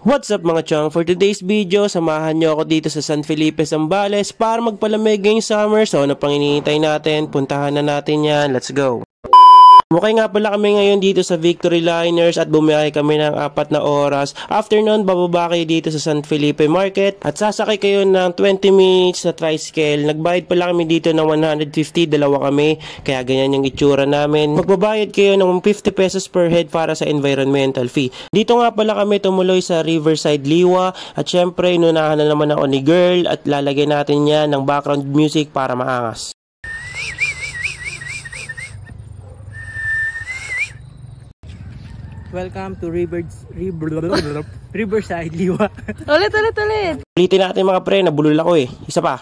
What's up mga chong? For today's video, samahan nyo ako dito sa San Felipe, Zambales para magpalamig ngayong summer. So ano pang hinihintay natin? Puntahan na natin yan. Let's go! Mukhay nga pala kami ngayon dito sa Victory Liners at bumiyahe kami ng 4 na oras. After nun, bababa kayo dito sa San Felipe Market at sasakay kayo ng 20 minutes na tricycle. Nagbayad pala kami dito ng 150, dalawa kami, kaya ganyan yung itsura namin. Magbabayad kayo ng 50 pesos per head para sa environmental fee. Dito nga pala kami tumuloy sa Riverside Liwa at syempre inunahan na naman ako ni girl at lalagyan natin yan ng background music para maangas. Welcome to Riverside Liwa. Ulit. Ulitin natin mga pre, nabulol ako eh. Isa pa.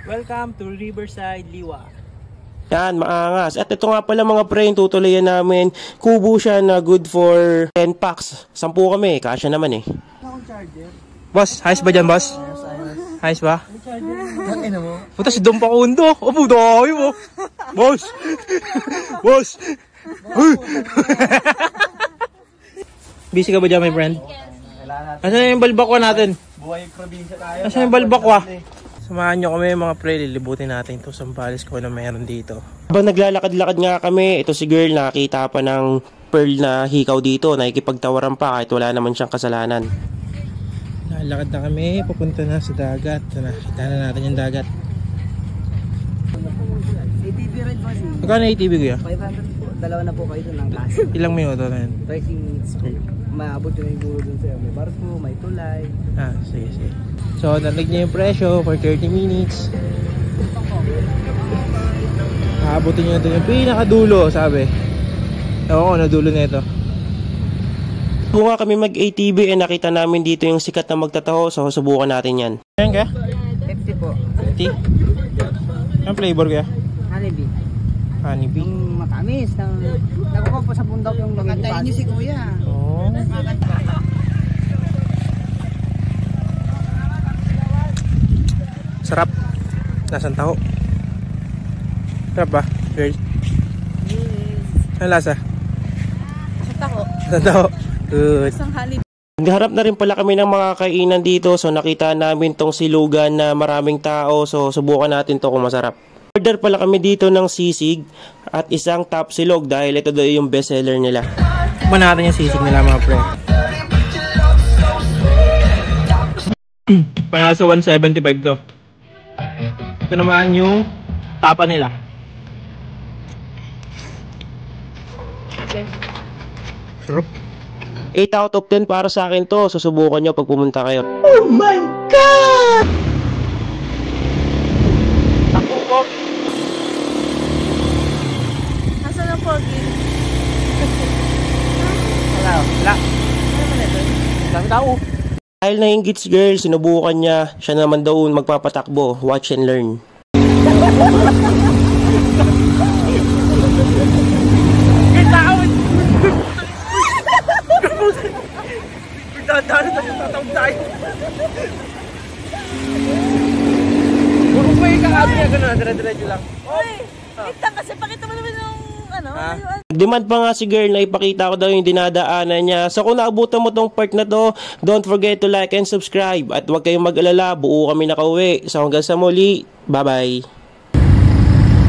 Welcome to Riverside Liwa. Yan, maangas. At ito nga pala mga pre, yung tutulayan namin. Kubo siya na good for 10 packs. 10 kami, kasya naman eh. Boss, ayos ba dyan boss? Ayos ba? Puta si Dom Pakundo. O puta kayo mo. Boss. Boss. Busy ka ba dyan, my friend? Nasaan yung balbakwa natin? Buhay probinsya tayo. Nasaan yung balbakwa? Samahan nyo kami mga pre, lilibutin natin ito sa Zambales ko na meron dito. Habang naglalakad-lakad nga kami, ito si girl nakita pa ng pearl na hikaw dito. Nakikipagtawaran pa kahit wala naman siyang kasalanan. Lalakad na kami, papunta na sa dagat. Nakita na natin yung dagat. ATV ride mo si Magkano ATV kuya? 500 po. Dalawa na po kayo doon ng klase. Ilang minuto na yun? 30 minutes po. Maabot yung dulo doon sa'yo. May barko, may tulay. Sige. So, nalig niya yung presyo for 30 minutes. Aabutin nyo doon yung pinakadulo, sabi. Ewan ko na dulo nito. Kung nga kami mag-ATV, nakita namin dito yung sikat na magtataho. So, subukan natin yan. Ayan kaya? 50 po. 50? Anong flavor kaya? Honeybee. Honeybee? Yung matamis. Nakuha po sa bundok yung lumilipas. Makantayin niyo si kuya. Oo. Sarap. Nasaan taho? Sarap ba? Girl? Yes. Ano lasa? Sa tako. Nasaan taho? Good. Isang halib. Nagharap na rin pala kami ng mga kainan dito. So, nakita namin tong silugan na maraming tao. So, subukan natin to kung masarap. Order pala kami dito ng sisig at isang top silog dahil ito daw yung best seller nila. Kumain natin yung sisig nila mga pre. Para sa 175 to. Ito naman yung tapa nila. Sarap. 8 out of 10 para sa akin to. Susubukan nyo pag pumunta kayo. Oh my God! Ako po. Nasaan ang pogi? Wala. Dami tao. Dahil na-engage girl, sinubukan niya. Siya naman daw magpapatakbo. Watch and learn. Tatawag tayo. Puro pa yung kakado niya gano'n, dire-diretso lang. Uy! Wait lang kasi pakita mo naman yung ano. Demand pa nga si girl na ipakita ko daw yung dinadaanan niya. So kung naabutan mo tong part na to, don't forget to like and subscribe. At huwag kayong mag-alala, buo kami nakauwi. So hanggang sa muli, bye-bye.